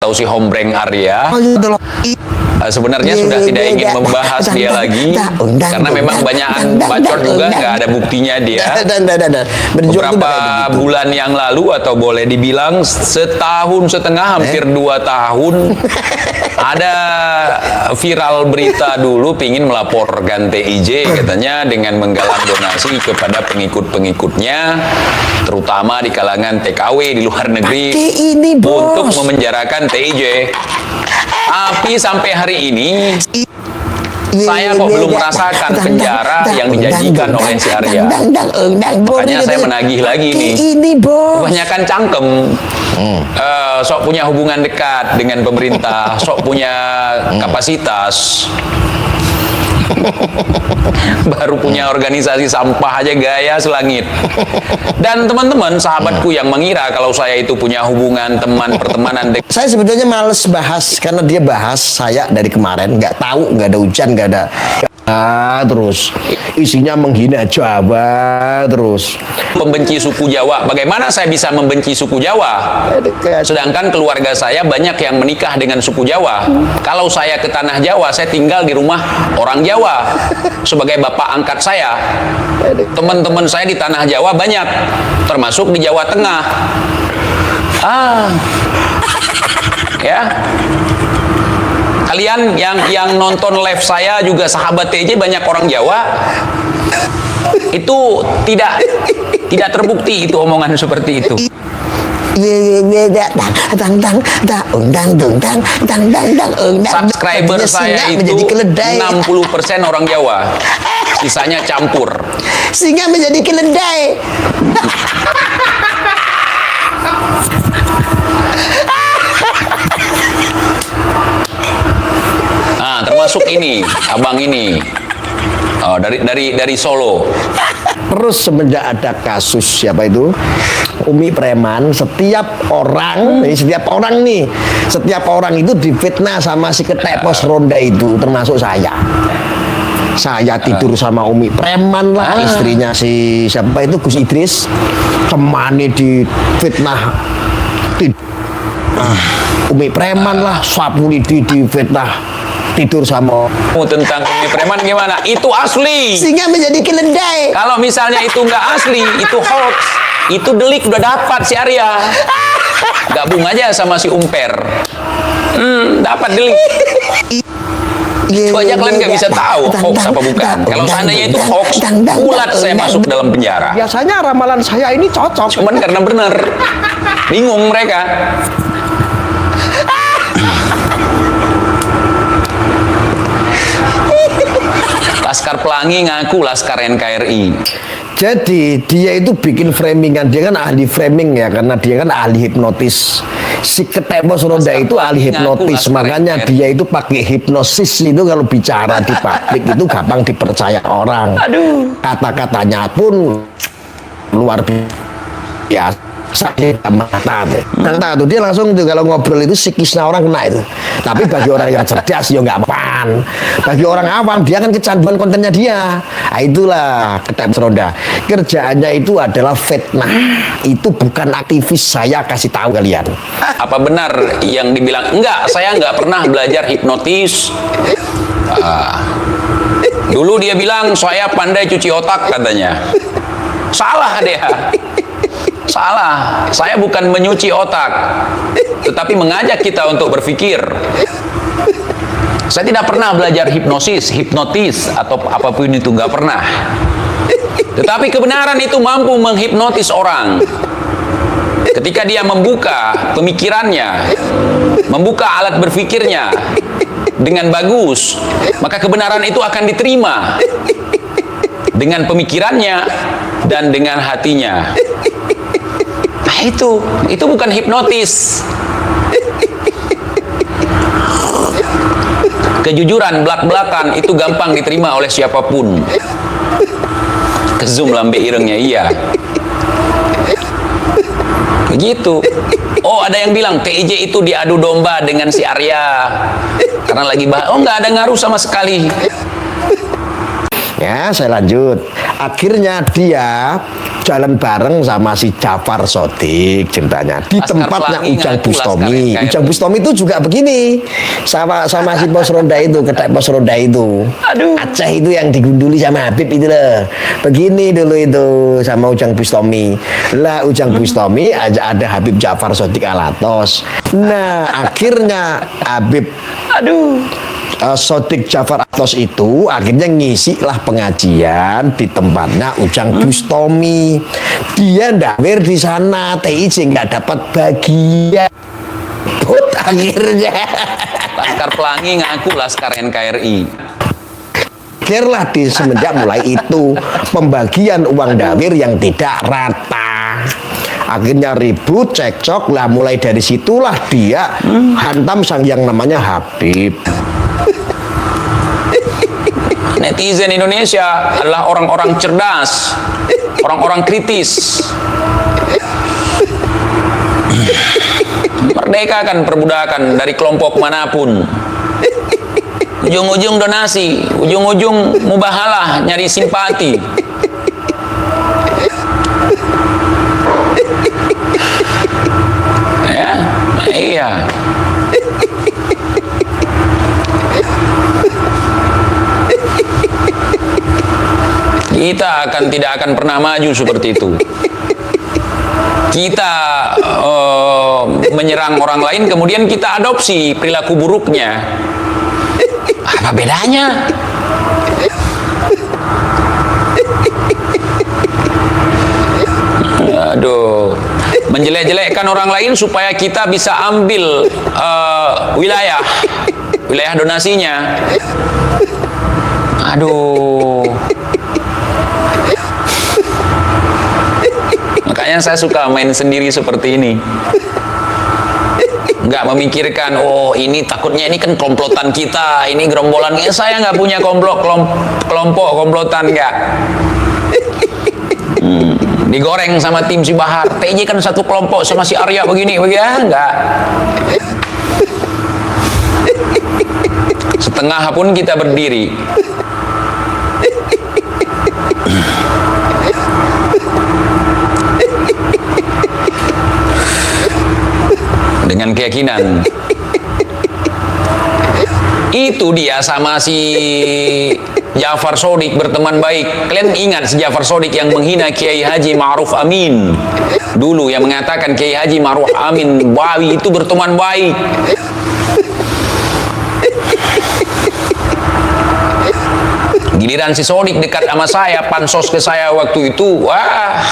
atau si Hombreng Arya sebenarnya sudah tidak ingin membahas dia lagi karena memang banyak bacot juga, nggak ada buktinya dia. Beberapa bulan yang lalu atau boleh dibilang setahun setengah, hampir 2 tahun, ada viral berita dulu pingin melaporkan TIJ katanya dengan menggalang donasi kepada pengikut-pengikutnya, terutama di kalangan TKW di luar negeri untuk memenjarakan TIJ. Tapi sampai hari ini saya kok belum merasakan penjara yang dijanjikan oleh si Arya. Makanya saya menagih lagi nih. Kebanyakan cangkem. Sok punya hubungan dekat dengan pemerintah, sok punya kapasitas. Baru punya organisasi sampah aja gaya selangit. Dan teman-teman, sahabatku yang mengira kalau saya itu punya hubungan teman pertemanan dekat. Saya sebetulnya males bahas karena dia bahas saya dari kemarin, nggak tahu, nggak ada hujan, nggak ada terus isinya menghina Jawa terus. Pembenci suku Jawa. Bagaimana saya bisa membenci suku Jawa? Sedangkan keluarga saya banyak yang menikah dengan suku Jawa. Kalau saya ke tanah Jawa, saya tinggal di rumah orang Jawa sebagai bapak angkat saya. Teman-teman saya di tanah Jawa banyak, termasuk di Jawa Tengah. Ya. Kalian yang nonton live saya juga sahabat TJ banyak orang Jawa. Itu tidak terbukti itu omongan seperti itu. Subscriber saya itu 60% orang Jawa, sisanya campur. Sehingga menjadi keledai. Nah, termasuk ini, abang ini, dari Solo. Terus semenjak ada kasus siapa itu Umi Preman, setiap orang itu difitnah sama si ketek pos ronda itu, termasuk saya. Saya tidur sama Umi Preman lah, istrinya si siapa itu Gus Idris, temani difitnah. Umi Preman lah, Sapulidi difitnah tidur sama. Tentang Umi Preman gimana? Itu asli. Sehingga menjadi keledai. Kalau misalnya itu nggak asli, itu hoax, itu delik udah dapat si Arya. Gabung aja sama si Umper. Dapat delik. Itu aja kalian nggak bisa tahu hoax apa bukan. Kalau seandainya itu hoax, bulat saya masuk dalam penjara. Biasanya ramalan saya ini cocok. Cuman karena benar. Bingung mereka. Laskar Pelangi ngaku Laskar NKRI. Jadi dia itu bikin framingan, dia kan ahli framing ya, karena dia kan ahli hipnotis. Si ketek pos ronda itu ahli hipnotis, makanya dia itu pakai hipnosis itu kalau bicara di publik itu gampang dipercaya orang. Kata-katanya pun luar biasa. Mata tuh dia langsung tuh kalau ngobrol itu psikisnya orang kena itu. Tapi bagi orang yang cerdas ya nggak apa-apa. Bagi orang awam dia kan kecanduan kontennya dia. Nah, itulah ketek ronda. Kerjaannya itu adalah fitnah. Itu bukan aktivis, saya kasih tahu kalian. Apa benar yang dibilang enggak? Saya nggak pernah belajar hipnotis. Dulu dia bilang saya pandai cuci otak katanya. Salah dia. Salah, saya bukan menyuci otak, tetapi mengajak kita untuk berpikir. Saya tidak pernah belajar hipnotis, atau apapun itu, nggak pernah. Tetapi kebenaran itu mampu menghipnotis orang. Ketika dia membuka pemikirannya, membuka alat berpikirnya dengan bagus, maka kebenaran itu akan diterima dengan pemikirannya dan dengan hatinya. Nah, itu bukan hipnotis. Kejujuran belak-belakan itu gampang diterima oleh siapapun. Kezoom lambe irengnya, iya. Begitu. Oh, ada yang bilang TIJ itu diadu domba dengan si Arya karena lagi bahas. Oh, nggak ada ngaruh sama sekali. Ya, saya lanjut. Akhirnya dia jalan bareng sama si Jafar Shodiq ceritanya di tempatnya Ujang Bustami. Ujang Bustami itu juga begini sama si Pos Ronda itu, ketek Pos Ronda itu. Aduh. Aceh itu yang digunduli sama Habib itu loh. Begini dulu itu sama Ujang Bustami. Lah Ujang Bustami aja ada Habib Jafar Shodiq Alatos. Nah akhirnya Habib Shodiq Jafar Alatos itu akhirnya ngisi lah pengajian di tempatnya Ujang Bustami. Dia ndawir di sana, TIC nggak dapat bagian. Akhirnya Laskar Pelangi ngaku Laskar NKRI. akhirlah di semenjak mulai itu pembagian uang dawir yang tidak rata. Akhirnya ribut, cekcok lah, mulai dari situlah dia hantam sang yang namanya Habib. Netizen Indonesia adalah orang-orang cerdas, orang-orang kritis. Merdekakan perbudakan dari kelompok manapun. Ujung-ujung donasi, ujung-ujung mubahalah, nyari simpati. Ya, iya. Kita tidak akan pernah maju seperti itu. Kita menyerang orang lain, kemudian kita adopsi perilaku buruknya. Apa bedanya? Aduh, menjelek-jelekkan orang lain supaya kita bisa ambil wilayah donasinya. Aduh. Makanya saya suka main sendiri seperti ini. Nggak memikirkan, oh ini takutnya ini kan komplotan kita, ini gerombolan. Saya nggak punya kelompok komplotan, nggak. Digoreng sama tim si Bahar. TJ kan satu kelompok sama si Arya begini, enggak. Setengah pun kita berdiri. Dengan keyakinan itu dia sama si Jafar Shodiq berteman baik. Kalian ingat si Jafar Shodiq yang menghina Kiai Haji Ma'ruf Amin dulu, yang mengatakan Kiai Haji Ma'ruf Amin Bawi itu berteman baik. Giliran si Shodiq dekat sama saya, pansos ke saya waktu itu, wah,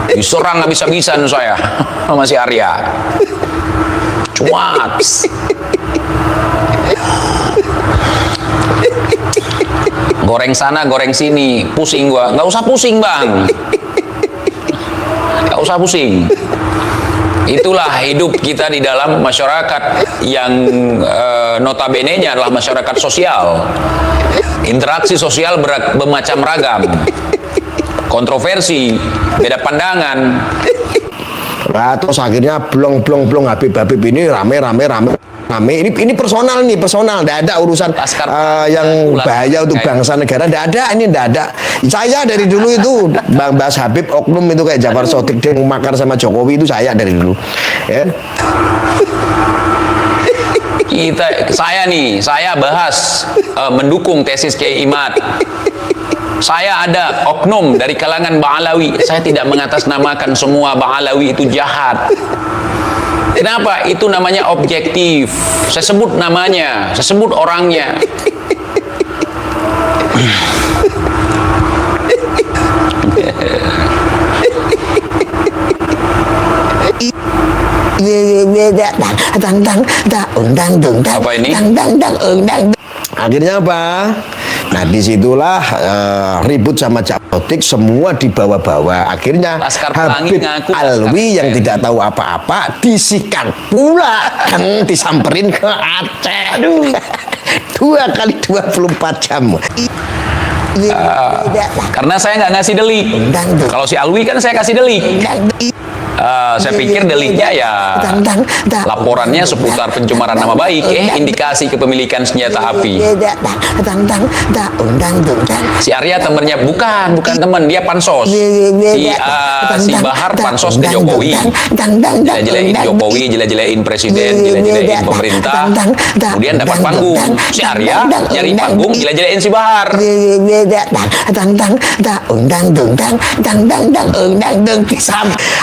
diserang habis-habisan saya sama si Arya. Cuat. Goreng sana, goreng sini, pusing gua. Nggak usah pusing, Bang. Nggak usah pusing. Itulah hidup kita di dalam masyarakat yang notabene-nya adalah masyarakat sosial. Interaksi sosial bermacam ragam. Kontroversi, beda pandangan. Nah, terus akhirnya blong Habib ini rame. Ini personal nih, personal. Tidak ada urusan yang bahaya untuk bangsa negara. Tidak ada, ini tidak ada. Saya dari dulu itu bahas Habib oknum itu kayak Jafar Shodiq dia makar sama Jokowi itu saya dari dulu. Ya. Saya bahas mendukung tesis Kiai Imad. Saya ada oknum dari kalangan Ba'alawi. Saya tidak mengatasnamakan semua Ba'alawi itu jahat. Kenapa? Itu namanya objektif. Saya sebut namanya, saya sebut orangnya. Apa ini? Akhirnya apa? Nah disitulah ribut sama Jabotik, semua dibawa-bawa. Akhirnya Habib Alwi yang tidak tahu apa-apa disikat pula, kan disamperin ke Aceh. Aduh. 2 kali 24 jam. Karena saya nggak ngasih delik. Kalau si Alwi kan saya kasih delik. Saya pikir deliknya ya laporannya seputar pencemaran nama baik, indikasi kepemilikan senjata api. Si Arya temennya bukan temen, dia pansos. Si Bahar pansos ke Jokowi, jela-jelain Jokowi, jela-jelain presiden, jela-jelain pemerintah, kemudian dapat panggung. Si Arya nyari panggung, jela-jelain si Bahar.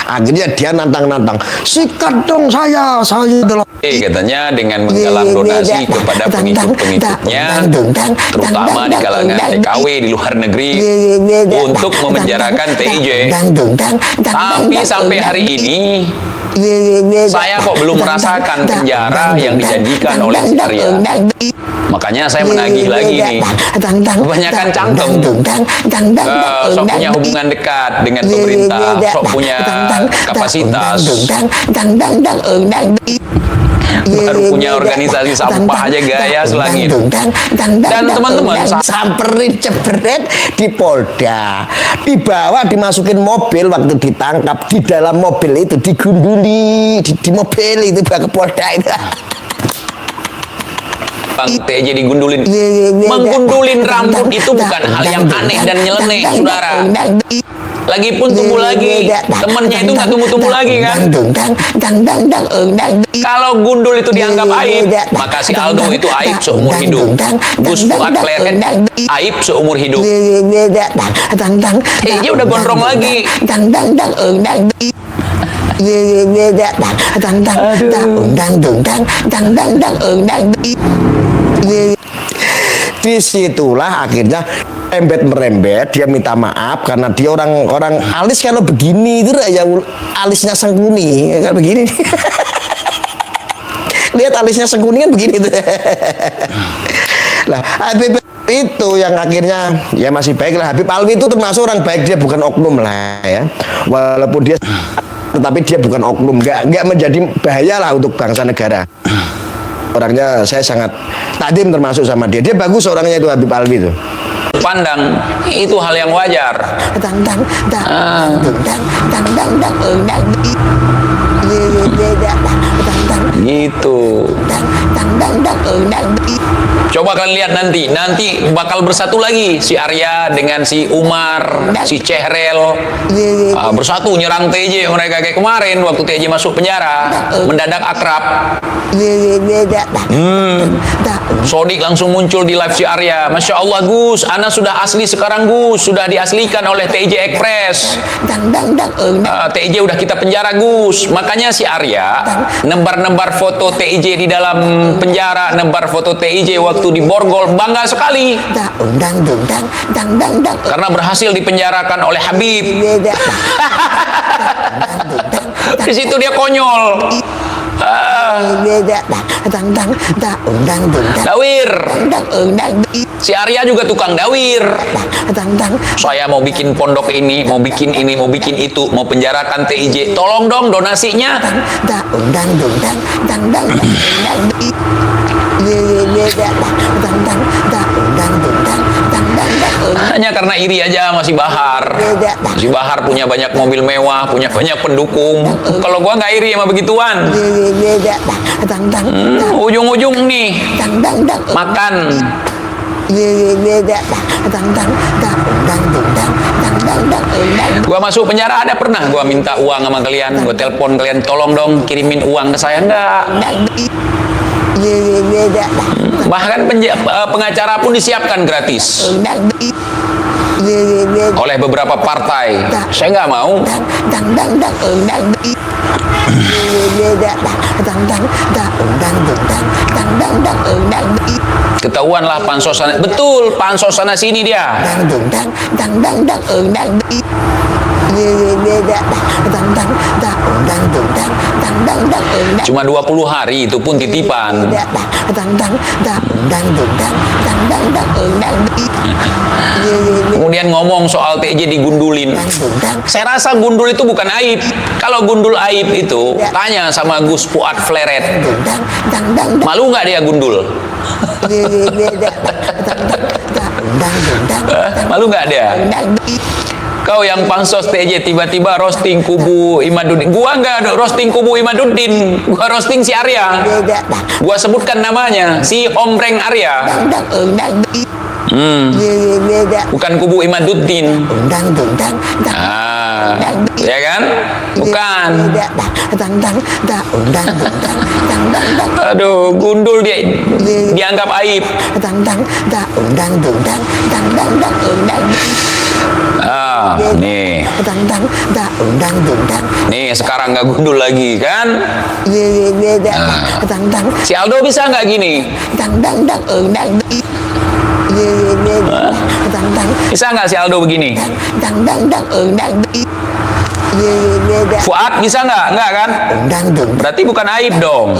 Akhirnya dia nantang-nantang, sikat dong saya adalah Katanya dengan menggalang donasi kepada pengikut-pengikutnya, terutama di kalangan TKW di luar negeri, untuk memenjarakan TIJ. Tapi sampai hari ini saya kok belum merasakan penjara yang dijanjikan oleh si Arya. Makanya saya menagih lagi nih. Kebanyakan cangkem. Sok punya hubungan dekat dengan pemerintah, sok punya kapasitas. Baru punya organisasi sampah aja gaya selangit. Dan teman-teman samperin jebret di Polda, dibawa dimasukin mobil waktu ditangkap, di dalam mobil itu digunduli di mobil itu ke Polda itu. Bang TJ digundulin. Menggundulin rambut itu bukan hal yang aneh dan nyeleneh, saudara. Lagipun tumbuh lagi, temennya itu nggak tumbuh-tumbuh lagi kan. Kalau gundul itu dianggap aib, maka si Aldo itu aib seumur hidup. Gus Fuad Kleret aib seumur hidup. Dia udah gondrong lagi. Disitulah akhirnya merembet, dia minta maaf karena dia orang alis kalau begini itu ya alisnya Sangkuni kayak begini. Lihat alisnya Sangkuni kan begini tuh. Lah Habib itu yang akhirnya ya masih baik lah. Habib Alwi itu termasuk orang baik, dia bukan oknum lah ya. Walaupun dia tetapi dia bukan oknum, nggak menjadi bahaya lah untuk bangsa negara. Orangnya saya sangat takdim termasuk sama dia. Dia bagus orangnya itu Habib Alwi itu. Pandang itu hal yang wajar. Gitu. Coba kalian lihat nanti bakal bersatu lagi si Arya dengan si Umar, si Cehrel, bersatu nyerang TJ mereka kayak kemarin waktu TJ masuk penjara, mendadak akrab. Sodik langsung muncul di live si Arya. Masya Allah Gus, Ana sudah asli sekarang Gus, sudah diaslikan oleh TJ Express. TJ udah kita penjara Gus. Makanya si Arya nembar-nembar foto TJ di dalam penjara, nembar foto TJ waktu di Borgol, bangga sekali karena berhasil dipenjarakan oleh Habib. Di situ dia konyol. Dawir. Si Arya juga tukang dawir. Saya mau bikin pondok ini, mau bikin ini, mau bikin itu, mau penjarakan TIJ. Tolong dong donasinya. Hanya karena iri aja masih Bahar. Si Bahar punya banyak mobil mewah, punya banyak pendukung. Kalau gua nggak iri sama begituan. Ujung-ujung nih makan. Gua masuk penjara ada pernah gua minta uang sama kalian, gua telepon kalian tolong dong kirimin uang ke saya, enggak. Bahkan pengacara pun disiapkan gratis oleh beberapa partai. Saya nggak mau. Ketahuanlah pansos sana, betul pansos sana sini dia. Cuma 20 hari itu pun titipan. Kemudian ngomong soal TJ digundulin. Saya rasa gundul itu bukan aib. Kalau gundul aib itu tanya sama Gus Fuad Kleret. Malu nggak dia gundul? Malu nggak dia? Kau yang pansos TJ tiba-tiba roasting kubu Imaduddin. Gua nggak roasting kubu Imaduddin, gua roasting si Arya. Gua sebutkan namanya, si Hombreng Arya. Bukan kubu Imaduddin. Ya kan? Bukan. Aduh, gundul dia dianggap aib. Nih. Nih sekarang nggak gundul lagi kan? Si Aldo bisa nggak gini? Bisa nggak si Aldo begini? Fuad bisa nggak? Nggak kan? Berarti bukan aib dong.